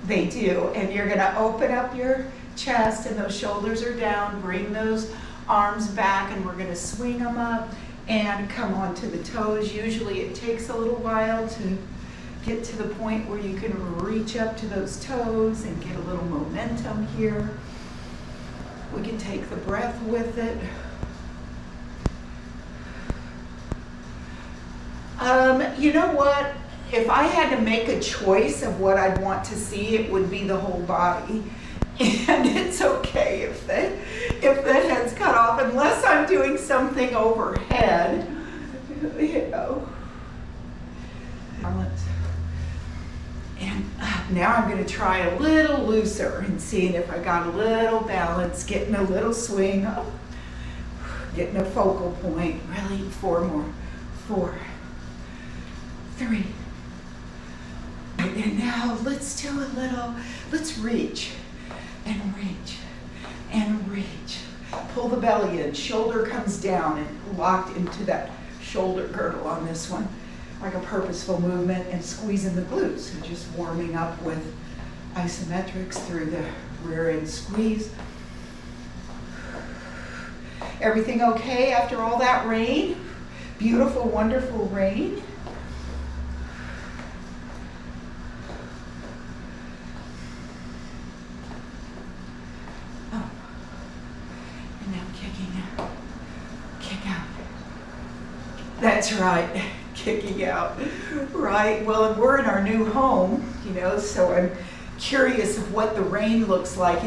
They do, and you're gonna open up your chest and those shoulders are down, bring those arms back, and we're gonna swing them up and come onto the toes. Usually it takes a little while to get to the point where you can reach up to those toes and get a little momentum here. We can take the breath with it. You know what? If I had to make a choice of what I'd want to see, it would be the whole body. And it's okay if the head's cut off, unless I'm doing something overhead, you know. And now I'm going to try a little looser and seeing if I got a little balance, getting a little swing up, getting a focal point. Really, 4 more. 4, 3. And now let's do a little, let's reach and reach and reach. Pull the belly in, shoulder comes down and locked into that shoulder girdle on this one, like a purposeful movement, and squeezing the glutes. So just warming up with isometrics through the rear end squeeze. Everything okay after all that rain? Beautiful, wonderful rain. That's right, kicking out, right? Well, we're in our new home, you know, so I'm curious of what the rain looks like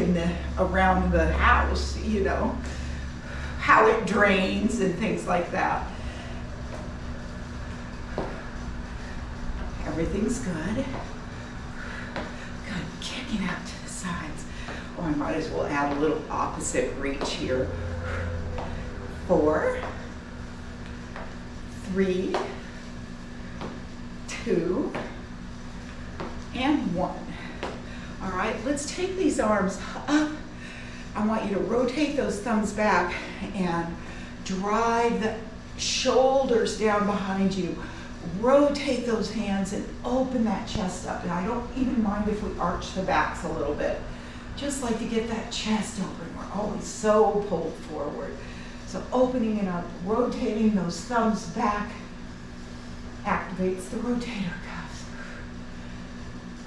around the house, you know, how it drains and things like that. Everything's good. Good, kicking out to the sides. Oh, I might as well add a little opposite reach here. 4, 3, 2, and 1. All right, let's take these arms up. I want you to rotate those thumbs back and drive the shoulders down behind you. Rotate those hands and open that chest up. And I don't even mind if we arch the backs a little bit. Just like to get that chest open. We're always so pulled forward. So opening it up, rotating those thumbs back, activates the rotator cuffs.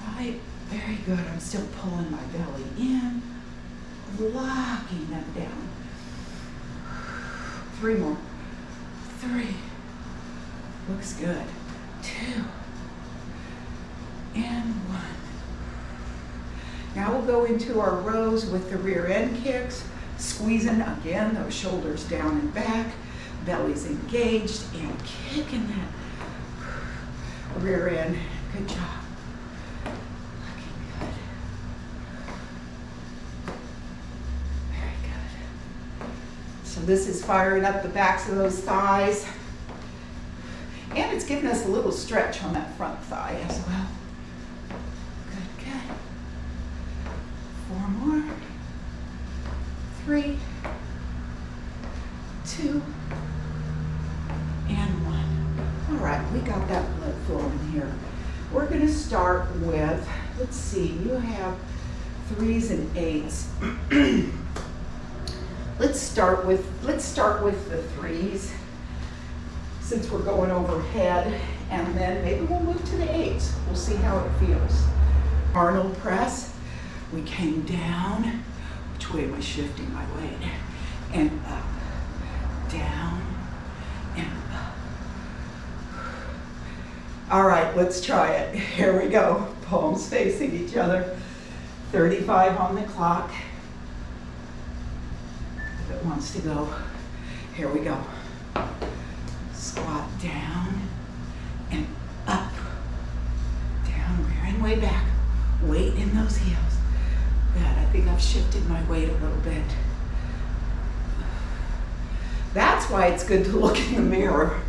Right, very good. I'm still pulling my belly in, locking them down. 3 more. 3. Looks good. 2. And 1. Now we'll go into our rows with the rear end kicks. Squeezing again, those shoulders down and back, belly's engaged, and kicking that rear end. Good job. Looking good. Very good. So this is firing up the backs of those thighs, and it's giving us a little stretch on that front thigh as well. Good, good. 4 more. 3, 2, and 1. All right, we got that blood flowing here. We're going to start with, let's see, you have 3s and 8s. Let's start with the 3s, since we're going overhead, and then maybe we'll move to the 8s. We'll see how it feels. Arnold press. We came down. Which way am I shifting my weight? And up, down, and up. All right, let's try it. Here we go. Palms facing each other. 35 on the clock. If it wants to go. Here we go. Squat down and up. Down, rear and way back. Weight in those heels. Good, I think I've shifted my weight a little bit. That's why it's good to look in the mirror.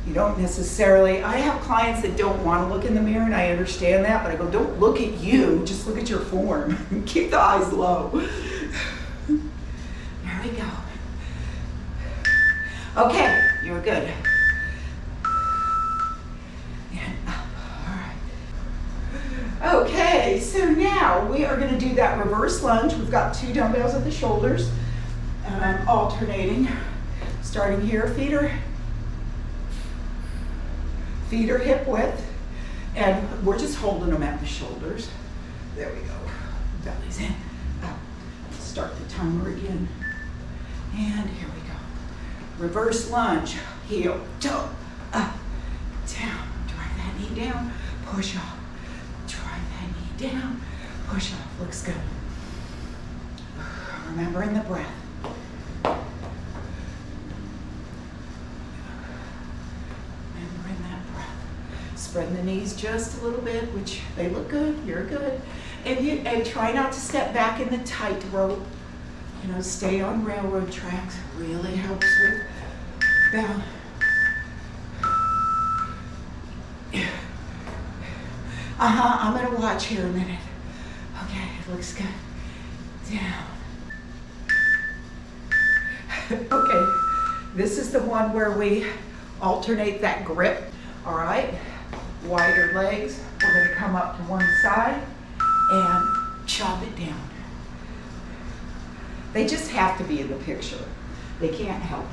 You don't necessarily, I have clients that don't want to look in the mirror, and I understand that, but I go, don't look at you, just look at your form. Keep the eyes low. There we go. Okay, you're good. And up, all right. Okay, so So now we are going to do that reverse lunge. We've got 2 dumbbells at the shoulders, and I'm alternating. Starting here, feet are hip width, and we're just holding them at the shoulders. There we go. Belly's in. Up. Start the timer again. And here we go. Reverse lunge. Heel, toe, up, down. Drive that knee down. Push off. Drive that knee down. Push off. Looks good. Remembering the breath. Spread the knees just a little bit, which they look good, you're good. And try not to step back in the tight rope. You know, stay on railroad tracks. Really helps with balance. I'm gonna watch here a minute. Okay, it looks good. Down. Okay, this is the one where we alternate that grip. All right. Wider legs. We're going to come up to one side and chop it down. They just have to be in the picture. They can't help it.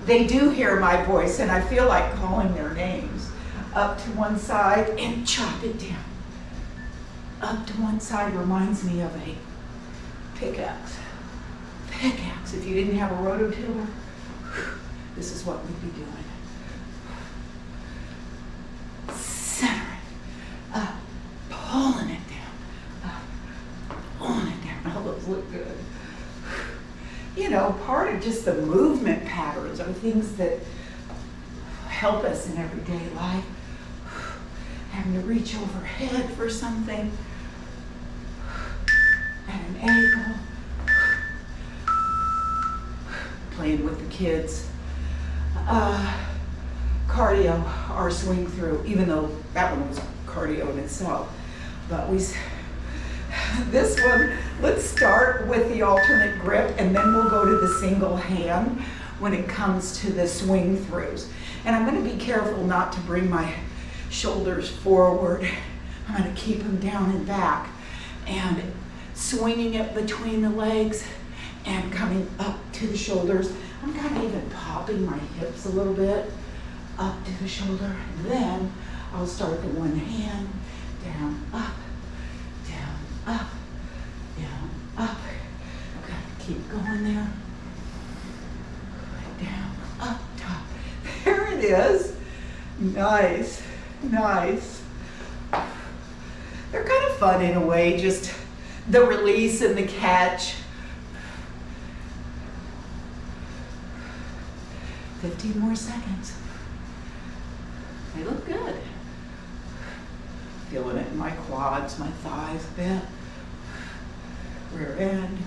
They do hear my voice, and I feel like calling their names. Up to one side and chop it down. Up to one side reminds me of a pickaxe. Pickaxe. If you didn't have a rototiller, this is what we'd be doing. Center it, up, pulling it down, up, pulling it down. All those look good. You know, part of just the movement patterns are things that help us in everyday life. Having to reach overhead for something, at an angle, playing with the kids. Cardio, our swing through, even though that one was cardio in itself. But this one, let's start with the alternate grip, and then we'll go to the single hand when it comes to the swing throughs. And I'm going to be careful not to bring my shoulders forward. I'm going to keep them down and back, and swinging it between the legs and coming up to the shoulders. I'm kind of even popping my hips a little bit up to the shoulder, and then I'll start the one hand, down, up, up, down, up. Okay, keep going there. Down, up, top. There it is. Nice, nice. They're kind of fun in a way, just the release and the catch. 15 more seconds. They look good. Feeling it in my quads, my thighs a bit. Rear end.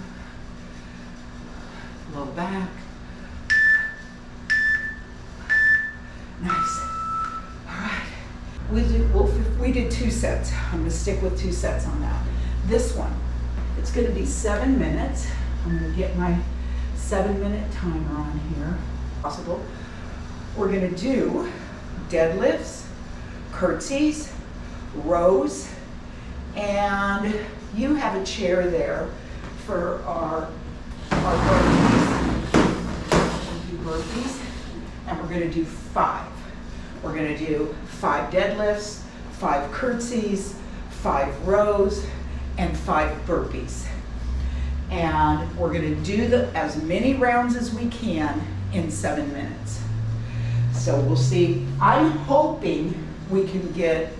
Low back. Nice. All right. We did 2 sets. I'm going to stick with 2 sets on that. This one, it's going to be 7 minutes. I'm going to get my 7-minute timer on here. Possible. We're going to do deadlifts, curtsies, rows, and you have a chair there for our burpees. We'll do burpees, and we're going to do 5. We're going to do 5 deadlifts, 5 curtsies, 5 rows, and 5 burpees. And we're going to do as many rounds as we can in 7 minutes. So we'll see. I'm hoping we can get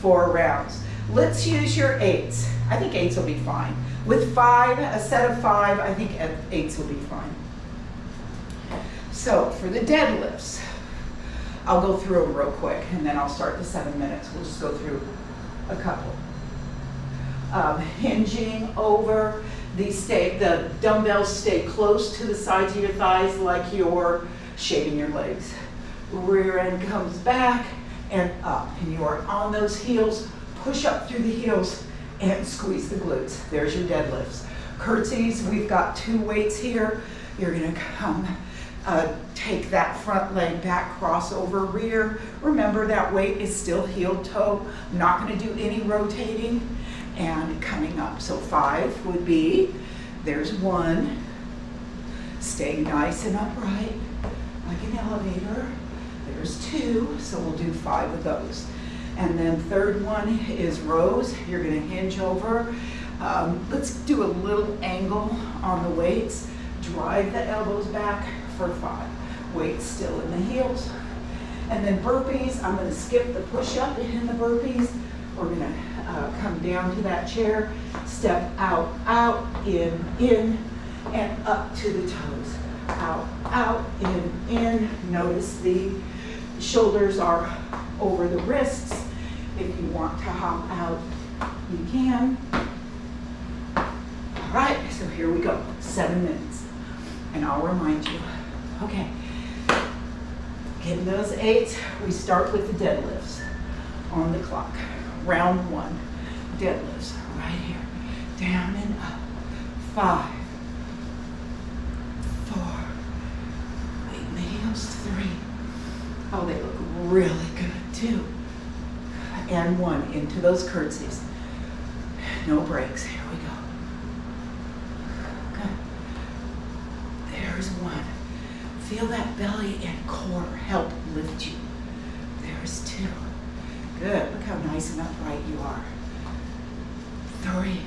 4 rounds. Let's use your 8s. I think 8s will be fine. With 5, a set of 5, I think 8s will be fine. So for the deadlifts, I'll go through them real quick, and then I'll start the 7 minutes. We'll just go through a couple. Hinging over, the dumbbells stay close to the sides of your thighs like you're shaving your legs. Rear end comes back and up, and you are on those heels. Push up through the heels and squeeze the glutes. There's your deadlifts. Curtsies, we've got 2 weights here. You're gonna come take that front leg back, cross over rear. Remember that weight is still heel toe. I'm not going to do any rotating. And coming up. So 5 would be, there's 1. Stay nice and upright, like an elevator. There's 2, so we'll do 5 of those. And then third one is rows. You're gonna hinge over. Let's do a little angle on the weights. Drive the elbows back for 5. Weights still in the heels. And then burpees, I'm gonna skip the push-up in the burpees. We're gonna come down to that chair, step out, out, in, and up to the toes. Out, in. Notice the shoulders are over the wrists. If you want to hop out, you can. All right, so here we go, 7 minutes. And I'll remind you, okay, getting those 8, we start with the deadlifts on the clock. Round 1, deadlifts right here, down and up. 5, 4, weight in the heels, 3. Oh, they look really good too. And 1, into those curtsies. No breaks, here we go. Good. There's 1. Feel that belly and core help lift you. There's 2. Good, look how nice and upright you are. 3.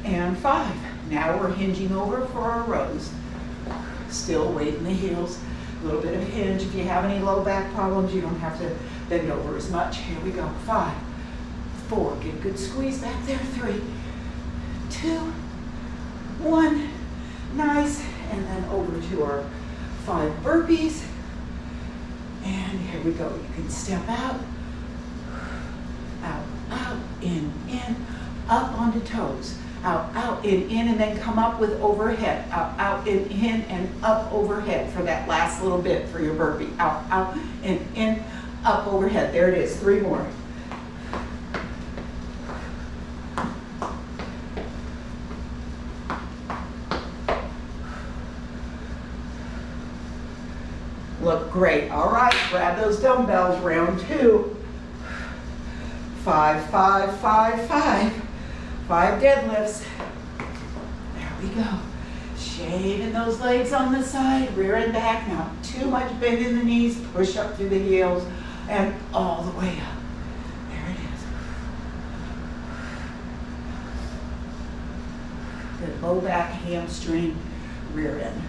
4. And 5. Now we're hinging over for our rows. Still weight in the heels, a little bit of hinge. If you have any low back problems, you don't have to bend over as much. Here we go, 5, 4, get a good squeeze back there, 3, 2, 1, nice, and then over to our 5 burpees, and here we go. You can step out, in, up onto toes, out, in, and then come up with overhead, out, in, and up overhead for that last little bit for your burpee, out, in, up overhead. There it is, 3 more. Look great. All right, grab those dumbbells, round 2. 5, 5, 5, 5. 5 deadlifts. There we go. Shaving those legs on the side, rear and back. Not too much bend in the knees. Push up through the heels and all the way up. There it is. Good low back, hamstring, rear end.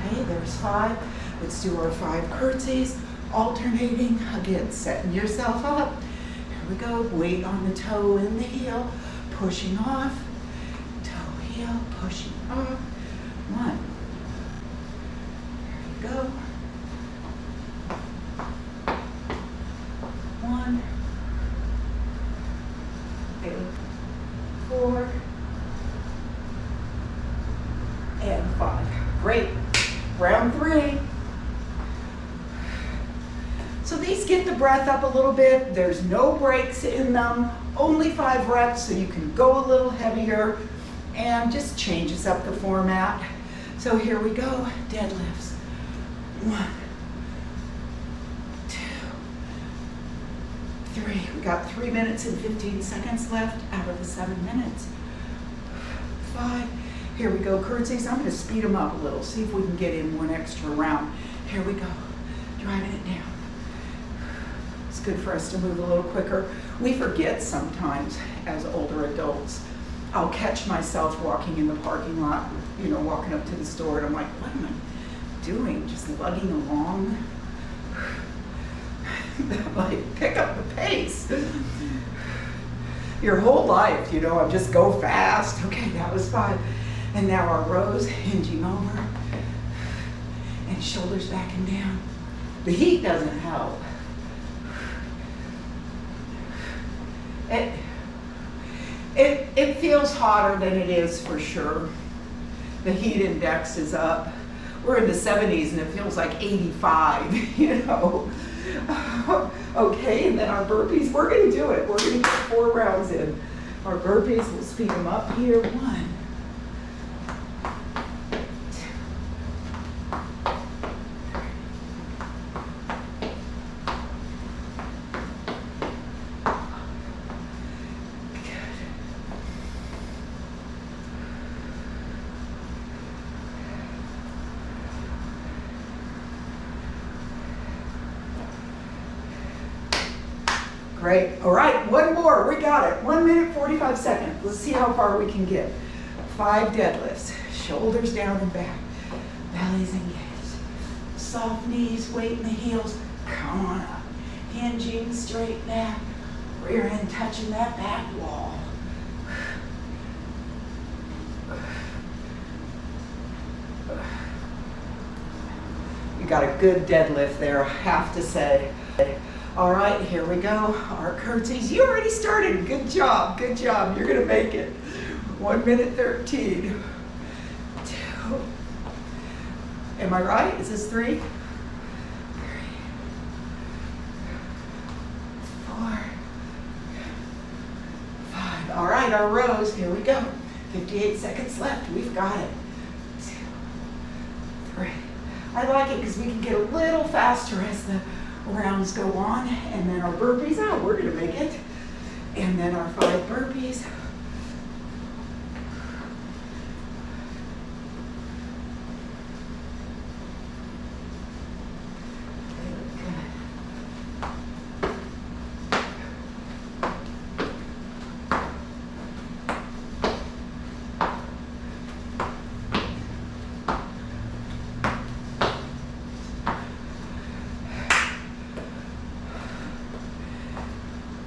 Okay, there's 5. Let's do our 5 curtsies, alternating. Again, setting yourself up. Here we go. Weight on the toe and the heel, pushing off. Toe, heel, pushing off. 1. There you go. 1. 4. And 5. Great. Round 3. So these get the breath up a little bit. There's no breaks in them. Only 5 reps, so you can go a little heavier and just changes up the format. So here we go. Deadlifts. 1, 2, 3. We got 3 minutes and 15 seconds left out of the 7 minutes. 5. Here we go, curtsies. I'm going to speed them up a little, see if we can get in 1 extra round. Here we go, driving it down. It's good for us to move a little quicker. We forget sometimes as older adults. I'll catch myself walking in the parking lot, walking up to the store, and I'm like, what am I doing? Just lugging along? I'm like, pick up the pace. Your whole life, I just go fast. Okay, that was 5. And now our rows, hinging over, and shoulders back and down. The heat doesn't help. It feels hotter than it is for sure. The heat index is up. We're in the 70s and it feels like 85, Okay, and then our burpees, we're gonna do it. We're gonna get 4 rounds in. Our burpees, we'll speed them up here. 1, 2. Great. All right, 1 more. We got it. 1 minute, 45 seconds. Let's see how far we can get. 5 deadlifts. Shoulders down and back. Bellies engaged. Soft knees, weight in the heels. Come on up. Hinging straight back. Rear end touching that back wall. You got a good deadlift there, I have to say. All right, here we go. Our curtsies. You already started. Good job. Good job. You're going to make it. 1 minute 13. 2. Am I right? Is this 3? 3. 4. 5. All right, our rows. Here we go. 58 seconds left. We've got it. 2. 3. I like it because we can get a little faster as the rounds go on, and then our burpees. Oh, we're gonna make it. And then our 5 burpees.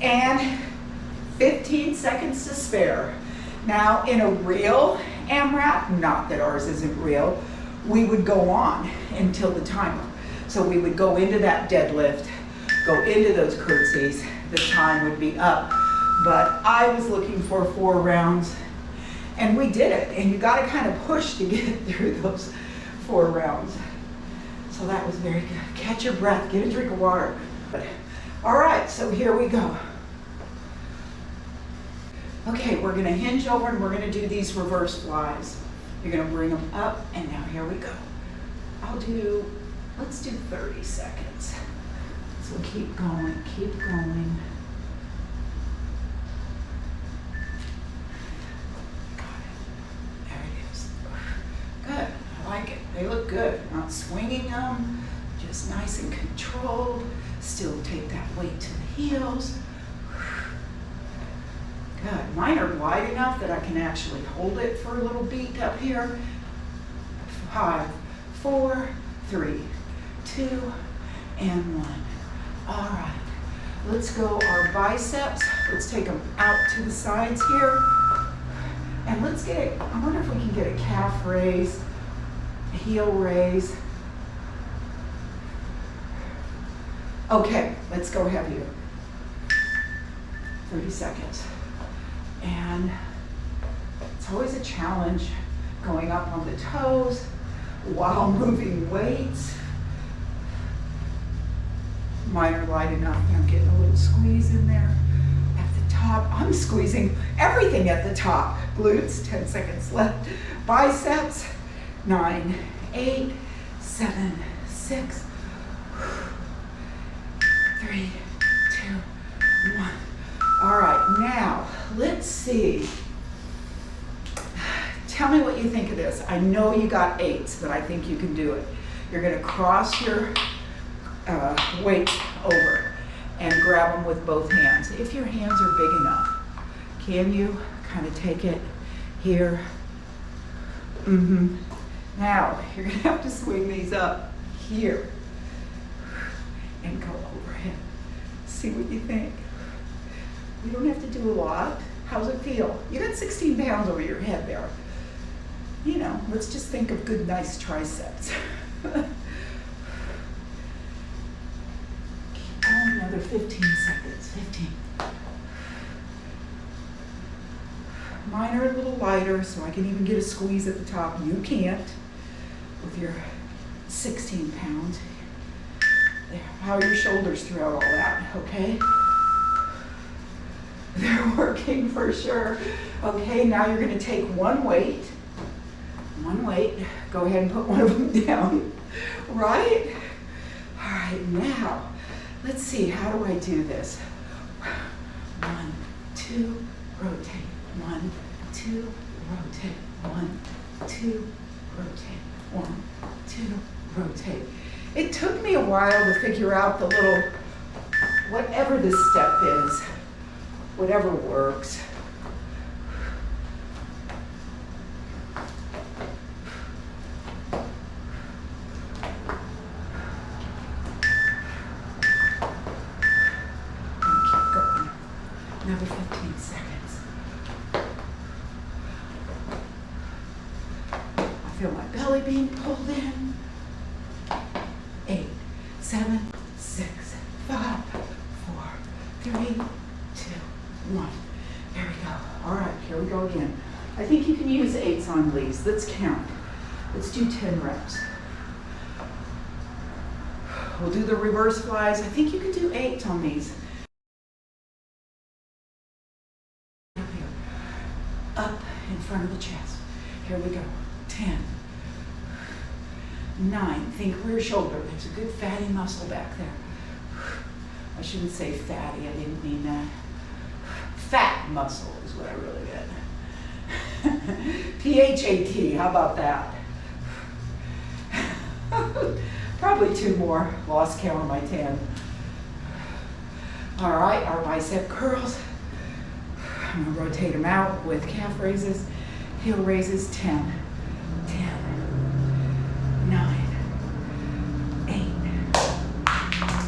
And 15 seconds to spare. Now, in a real AMRAP, not that ours isn't real, we would go on until the timer. So we would go into that deadlift, go into those curtsies, the time would be up. But I was looking for 4 rounds, and we did it. And you gotta kind of push to get through those 4 rounds. So that was very good. Catch your breath, get a drink of water. All right, so here we go. Okay, we're gonna hinge over and we're gonna do these reverse flies. You're gonna bring them up, and now here we go. Let's do 30 seconds. So keep going, keep going. Got it. There it is. Good, I like it. They look good. Not swinging them, just nice and controlled. Still take that weight to the heels. Good. Mine are wide enough that I can actually hold it for a little beat up here. 5, 4, 3, 2, and 1. All right. Let's go our biceps. Let's take them out to the sides here. And let's get I wonder if we can get a calf raise, a heel raise. Okay, let's go heavier. 30 seconds. And it's always a challenge going up on the toes while moving weights. Mine are light enough. I'm getting a little squeeze in there. At the top, I'm squeezing everything at the top. Glutes, 10 seconds left. Biceps, 9, 8, 7, 6, 3, 2, 1. All right, now let's see. Tell me what you think of this. I know you got 8s, but I think you can do it. You're gonna cross your weight over and grab them with both hands. If your hands are big enough, can you kind of take it here? Now, you're gonna have to swing these up here and go overhead. See what you think. You don't have to do a lot. How's it feel? You got 16 pounds over your head there. You know, let's just think of good, nice triceps. Keep going, another 15 seconds, 15. Mine are a little lighter, so I can even get a squeeze at the top. You can't with your 16 pounds. There. How are your shoulders throughout all that? Okay. They're working for sure. Okay, now you're going to take one weight. One weight. Go ahead and put one of them down. Right? All right, now, let's see. How do I do this? 1, 2, rotate. 1, 2, rotate. 1, 2, rotate. 1, 2, rotate. It took me a while to figure out the little, whatever this step is, whatever works. Keep going. Another 15 seconds. I feel my belly being pulled in. 8, 7, 6, 5, 4, 3, 2, 1. There we go. All right, here we go again. I think you can use 8s on these. Let's count. Let's do 10 reps. We'll do the reverse flies. I think you can do 8 on these. Up in front of the chest. Here we go. 10. 9, think rear shoulder. There's a good fatty muscle back there. I shouldn't say fatty, I didn't mean that. Fat muscle is what I really meant. P-H-A-T, how about that? Probably 2 more, lost count of my 10. All right, our bicep curls. I'm gonna rotate them out with calf raises, heel raises, 10. 10. 9, 8,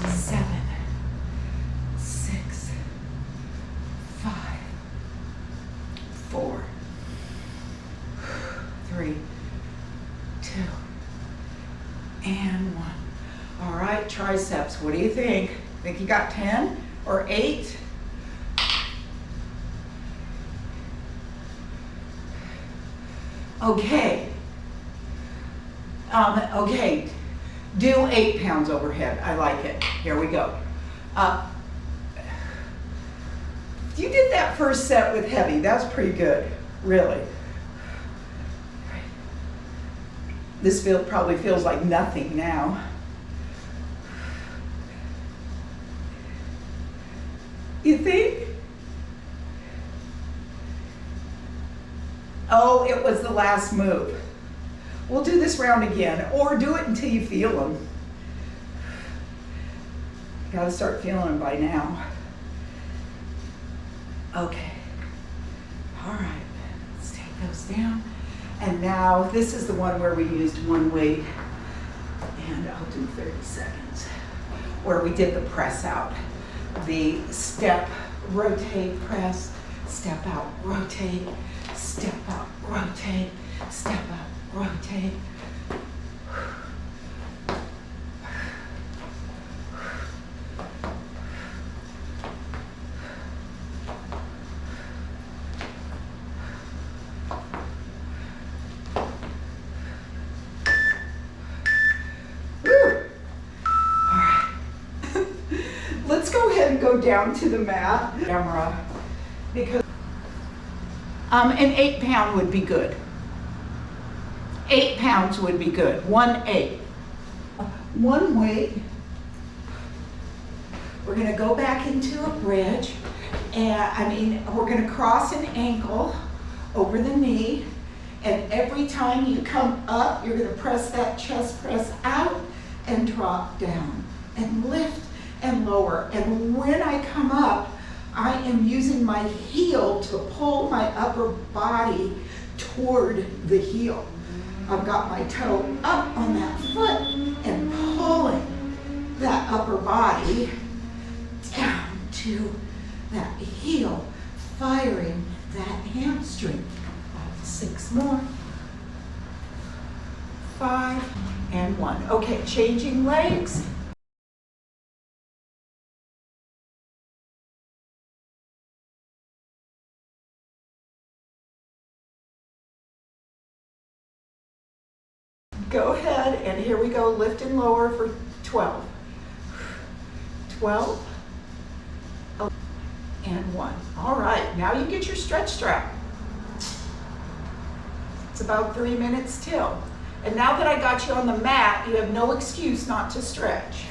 7, 6, 5, 4, 3, 2, and 1. All right, triceps, what do you think? Think you got 10 or 8? Okay. Okay, do 8 pounds overhead. I like it. Here we go. You did that first set with heavy. That was pretty good, really. This probably feels like nothing now. You think? Oh, it was the last move. We'll do this round again, or do it until you feel them. Got to start feeling them by now. Okay. All right. Let's take those down. And now this is the one where we used one weight, and I'll do 30 seconds, where we did the press out. The step, rotate, press, step out, rotate, step out, rotate, step out, rotate. Let's go ahead and go down to the mat, camera, because an 8 pound would be good. 8 pounds would be good. 1 8. One weight. We're going to go back into a bridge, and we're going to cross an ankle over the knee, and every time you come up, you're going to press that chest press out and drop down and lift and lower. And when I come up, I am using my heel to pull my upper body toward the heel. I've got my toe up on that foot and pulling that upper body down to that heel, firing that hamstring. 6 more. 5 and 1. Okay, changing legs. Go ahead, and here we go, lift and lower for 12. 12, 11, and 1. All right, now you get your stretch strap. It's about 3 minutes till. And now that I got you on the mat, you have no excuse not to stretch.